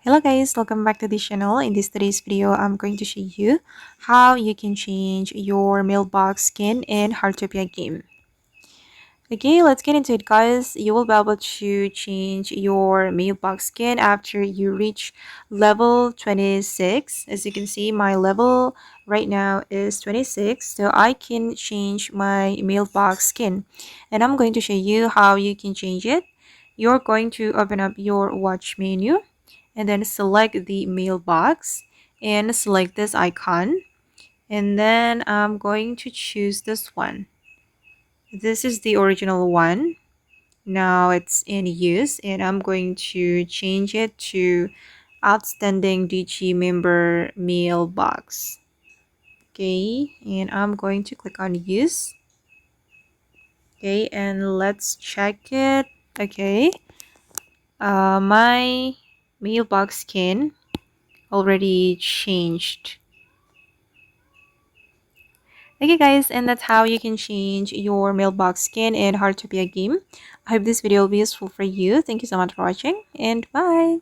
Hello guys, welcome back to this channel. In today's video, I'm going to show you how you can change your mailbox skin in Heartopia game. Okay, let's get into it guys. You will be able to change your mailbox skin after you reach level 26. As you can see, my level right now is 26, so I can change my mailbox skin. And I'm going to show you how you can change it. You're going to open up your watch menu and then select the mailbox and select this icon, and then I'm going to choose this one. This is the original one. Now it's in use and I'm going to change it to outstanding DG member mailbox. Okay, and I'm going to click on use. Okay, and let's check it. Okay, my mailbox skin already changed. Okay guys, and that's how you can change your mailbox skin in Heartopia game. I hope this video will be useful for you. Thank you so much for watching and bye.